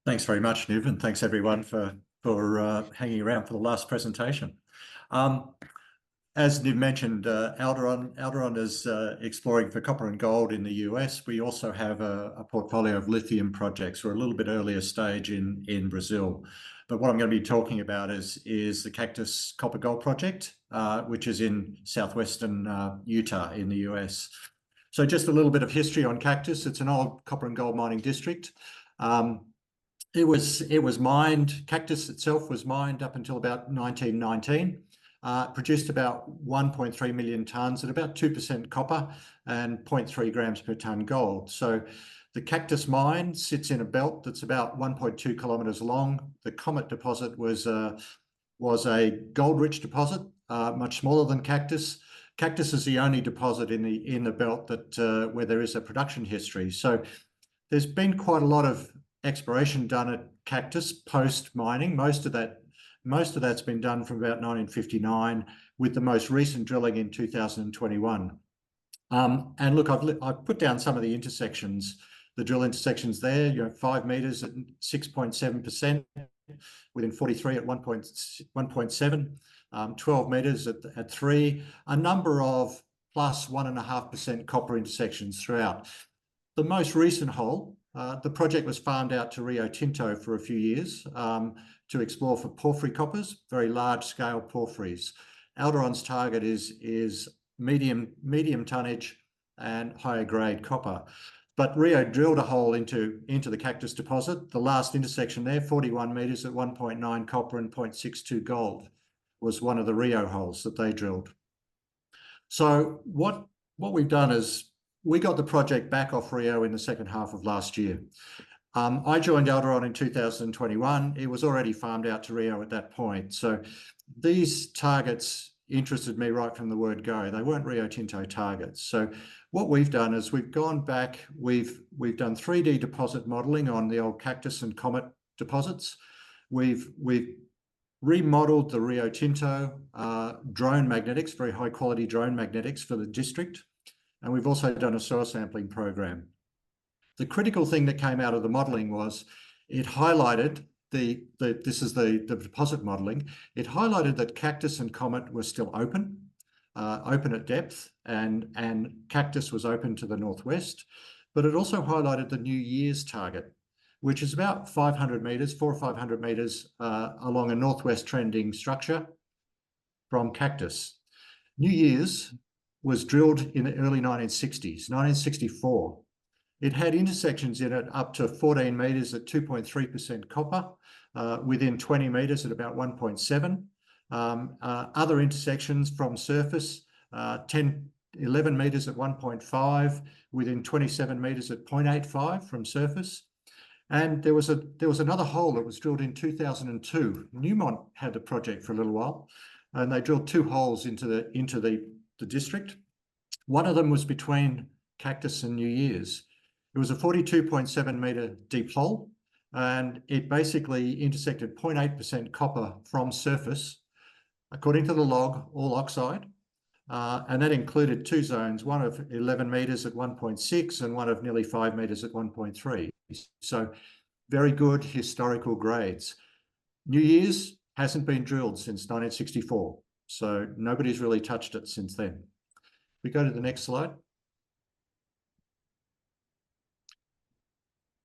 Thanks very much, Niv, and thanks everyone for hanging around for the last presentation. As Niv mentioned, Alderan is exploring for copper and gold in the US. We also have a portfolio of lithium projects. We're a little bit earlier stage in Brazil. But what I'm going to be talking about is the Cactus Copper Gold Project, which is in southwestern Utah in the US. So just a little bit of history on Cactus. It's an old copper and gold mining district. It was mined, Cactus itself was mined up until about 1919, produced about 1.3 million tonnes at about 2% copper and 0.3 grams per tonne gold. So the Cactus mine sits in a belt that's about 1.2 kilometres long. The Comet deposit was a gold-rich deposit, much smaller than Cactus. Cactus is the only deposit in the belt that where there is a production history. So there's been quite a lot of exploration done at Cactus post-mining. Most of that's been done from about 1959, with the most recent drilling in 2021. And look, I've put down some of the intersections, the drill intersections there. 5 meters at 6.7%, within 43 at 1.7, 12 meters at 3, a number of plus 1.5% copper intersections throughout. The most recent hole, the project was farmed out to Rio Tinto for a few years to explore for porphyry coppers, very large-scale porphyries. Alderan's target is medium tonnage and higher grade copper. But Rio drilled a hole into the Cactus deposit. The last intersection there, 41 meters at 1.9 copper and 0.62 gold, was one of the Rio holes that they drilled. So what we've done is we got the project back off Rio in the second half of last year. I joined Alderan in 2021. It was already farmed out to Rio at that point. So these targets interested me right from the word go. They weren't Rio Tinto targets. So what we've done is we've gone back, we've done 3D deposit modeling on the old Cactus and Comet deposits. We've remodeled the Rio Tinto drone magnetics, very high quality drone magnetics for the district. And we've also done a soil sampling program. The critical thing that came out of the modelling was it highlighted this is the deposit modelling. It highlighted that Cactus and Comet were still open at depth, and Cactus was open to the northwest. But it also highlighted the New Year's target, which is about 500 metres, 400 or 500 metres along a northwest trending structure from Cactus. New Year's was drilled in the early 1960s, 1964. It had intersections in it up to 14 metres at 2.3% copper, within 20 metres at about 1.7. Other intersections from surface, 11 metres at 1.5, within 27 metres at 0.85 from surface. And there was another hole that was drilled in 2002. Newmont had the project for a little while, and they drilled 2 holes into the district. One of them was between Cactus and New Year's. It was a 42.7 metre deep hole, and it basically intersected 0.8% copper from surface, according to the log, all oxide. And that included 2 zones, one of 11 metres at 1.6 and one of nearly 5 metres at 1.3. So very good historical grades. New Year's hasn't been drilled since 1964, so nobody's really touched it since then. We go to the next slide.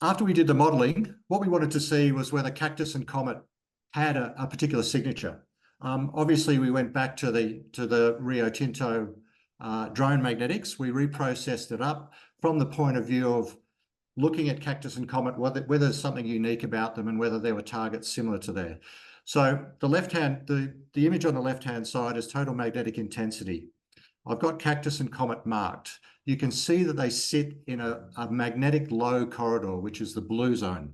After we did the modelling, what we wanted to see was whether Cactus and Comet had a particular signature. Obviously, we went back to the Rio Tinto drone magnetics. We reprocessed it up from the point of view of looking at Cactus and Comet, whether there's something unique about them and whether there were targets similar to there. So the image on the left-hand side is total magnetic intensity. I've got Cactus and Comet marked. You can see that they sit in a magnetic low corridor, which is the blue zone.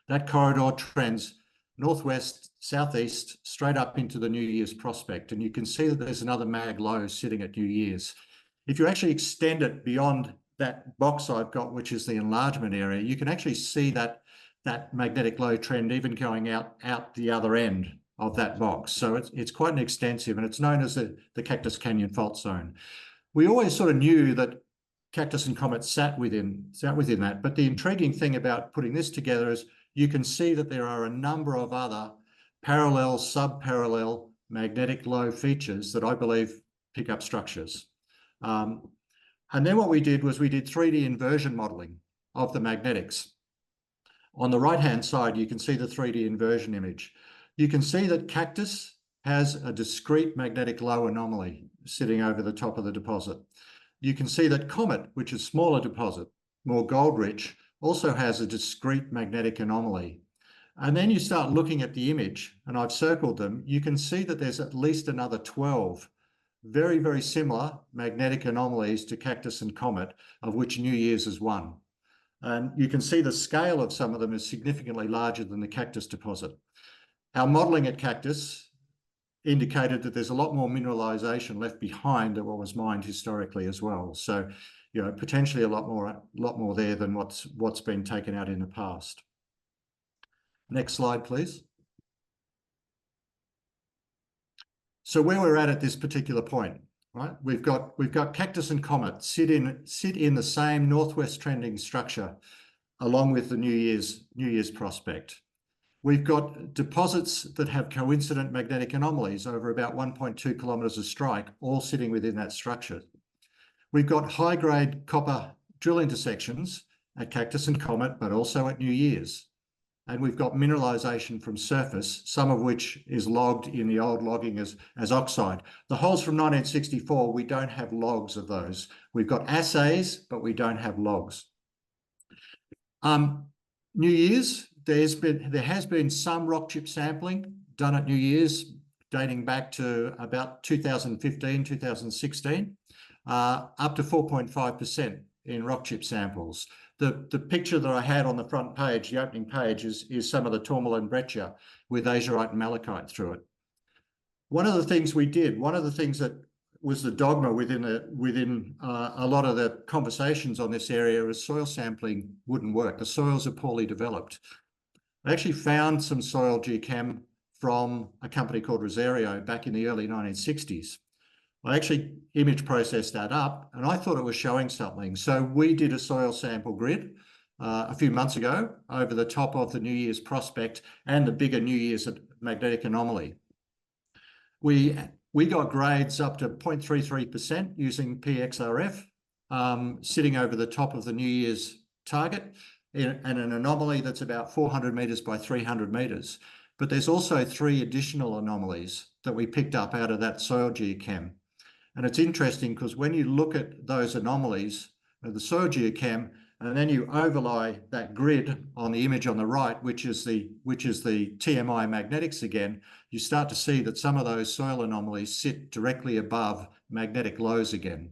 That corridor trends northwest, southeast, straight up into the New Year's prospect. And you can see that there's another mag low sitting at New Year's. If you actually extend it beyond that box I've got, which is the enlargement area, you can actually see that magnetic low trend even going out the other end of that box. So it's quite an extensive, and it's known as the Cactus Canyon Fault Zone. We always sort of knew that Cactus and Comet sat within that, but the intriguing thing about putting this together is you can see that there are a number of other parallel, sub-parallel magnetic low features that I believe pick up structures. And then what we did was we did 3D inversion modeling of the magnetics. On the right-hand side, you can see the 3D inversion image. You can see that Cactus has a discrete magnetic low anomaly sitting over the top of the deposit. You can see that Comet, which is a smaller deposit, more gold-rich, also has a discrete magnetic anomaly. And then you start looking at the image, and I've circled them. You can see that there's at least another 12 very, very similar magnetic anomalies to Cactus and Comet, of which New Year's is one. And you can see the scale of some of them is significantly larger than the Cactus deposit. Our modelling at Cactus indicated that there's a lot more mineralisation left behind than what was mined historically as well. So, you know, potentially a lot more there than what's been taken out in the past. Next slide, please. So where we're at this particular point, right? We've got Cactus and Comet sit in the same northwest trending structure, along with the New Year's prospect. We've got deposits that have coincident magnetic anomalies over about 1.2 kilometres of strike, all sitting within that structure. We've got high-grade copper drill intersections at Cactus and Comet, but also at New Year's. And we've got mineralisation from surface, some of which is logged in the old logging as oxide. The holes from 1964, we don't have logs of those. We've got assays, but we don't have logs. New Year's, there has been some rock chip sampling done at New Year's, dating back to about 2015, 2016, up to 4.5% in rock chip samples. The picture that I had on the front page, the opening page, is some of the tourmaline breccia with azurite and malachite through it. One of the things we did, one of the things that was the dogma within a lot of the conversations on this area is soil sampling wouldn't work. The soils are poorly developed. I actually found some soil geochem from a company called Rosario back in the early 1960s. I actually image processed that up and I thought it was showing something. So we did a soil sample grid a few months ago over the top of the New Year's prospect and the bigger New Year's magnetic anomaly. We got grades up to 0.33% using PXRF, sitting over the top of the New Year's target and an anomaly that's about 400 metres by 300 metres. But there's also 3 additional anomalies that we picked up out of that soil geochem. And it's interesting because when you look at those anomalies of the soil geochem, and then you overlay that grid on the image on the right, which is the TMI magnetics again, you start to see that some of those soil anomalies sit directly above magnetic lows again.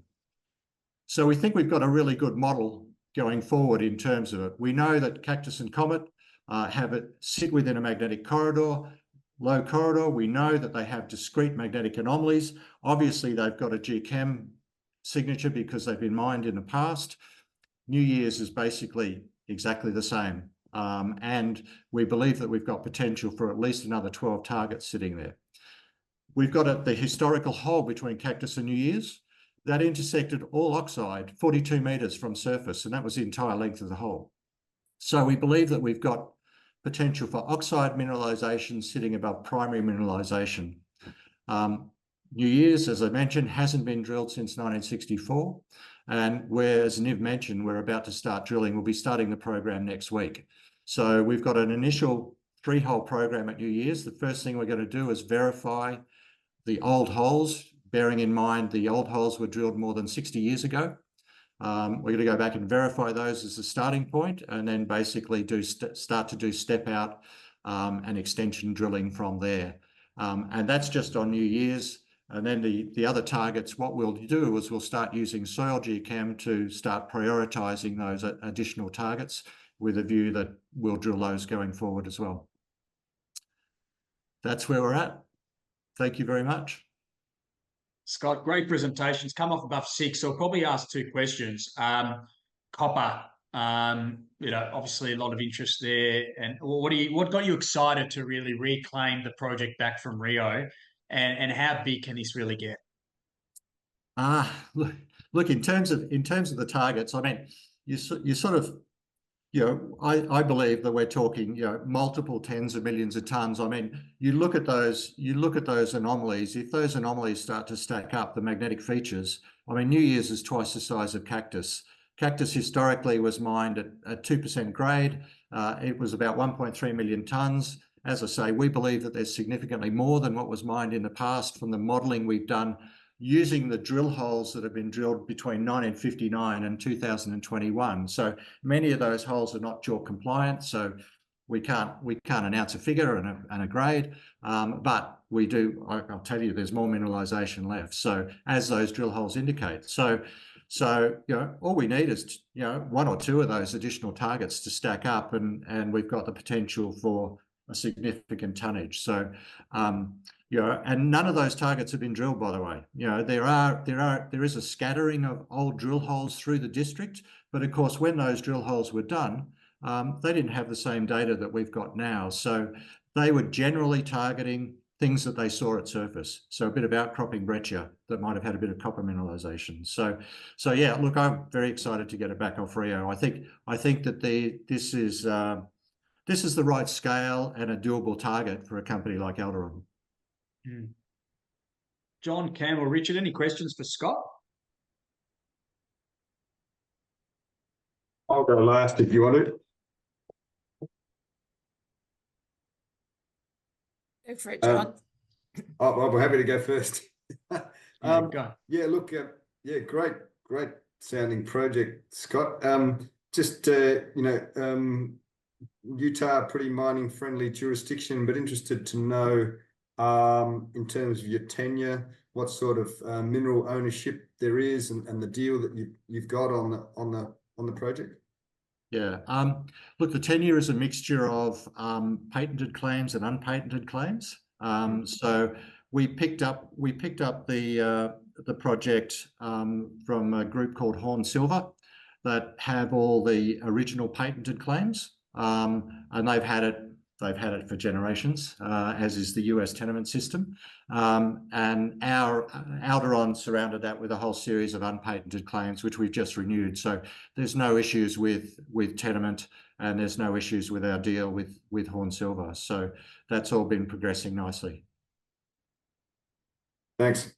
So we think we've got a really good model going forward in terms of it. We know that Cactus and Comet have it sit within a magnetic corridor, low corridor. We know that they have discrete magnetic anomalies. Obviously, they've got a geochem signature because they've been mined in the past. New Year's is basically exactly the same. And we believe that we've got potential for at least another 12 targets sitting there. We've got the historical hole between Cactus and New Year's that intersected all oxide 42 metres from surface, and that was the entire length of the hole. So we believe that we've got potential for oxide mineralisation sitting above primary mineralisation. New Year's, as I mentioned, hasn't been drilled since 1964. And as Niv mentioned, we're about to start drilling. We'll be starting the program next week. So we've got an initial 3-hole program at New Year's. The first thing we're going to do is verify the old holes, bearing in mind the old holes were drilled more than 60 years ago. We're going to go back and verify those as a starting point, and then basically start to do step out and extension drilling from there. And that's just on New Year's. And then the other targets, what we'll do is we'll start using soil geochem to start prioritising those additional targets with a view that we'll drill those going forward as well. That's where we're at. Thank you very much. Scott, great presentations. Come off above 6, so I'll probably ask 2 questions. Copper, obviously a lot of interest there. And what got you excited to really reclaim the project back from Rio? And how big can this really get? Look, in terms of the targets, I mean, you sort of I believe that we're talking, multiple tens of millions of tons. I mean, you look at those anomalies. If those anomalies start to stack up, the magnetic features, I mean, New Year's is twice the size of Cactus. Cactus historically was mined at 2% grade. It was about 1.3 million tons. As I say, we believe that there's significantly more than what was mined in the past from the modeling we've done using the drill holes that have been drilled between 1959 and 2021. So many of those holes are not JORC compliant, so we can't announce a figure and a grade, but we do. I'll tell you, there's more mineralization left. So as those drill holes indicate, so all we need is one or two of those additional targets to stack up, and we've got the potential for a significant tonnage. So and none of those targets have been drilled, by the way. There is a scattering of old drill holes through the district, but of course, when those drill holes were done, they didn't have the same data that we've got now. So they were generally targeting things that they saw at surface. So a bit of outcropping breccia that might have had a bit of copper mineralization. So yeah, look, I'm very excited to get it back off Rio. I think that this is the right scale and a doable target for a company like Alderan. John, Campbell, Richard, any questions for Scott? I'll go last if you want to. Go for it, John. I'm happy to go first. Go. Yeah, look, great sounding project, Scott. Utah, pretty mining friendly jurisdiction, but interested to know in terms of your tenure, what sort of mineral ownership there is, and the deal that you've got on the project. Yeah. Look, the tenure is a mixture of patented claims and unpatented claims. So we picked up the project from a group called Horn Silver that have all the original patented claims, and they've had it for generations, as is the US tenement system. And our Alderan surrounded that with a whole series of unpatented claims, which we've just renewed. So there's no issues with tenement, and there's no issues with our deal with Horn Silver. So that's all been progressing nicely. Thanks.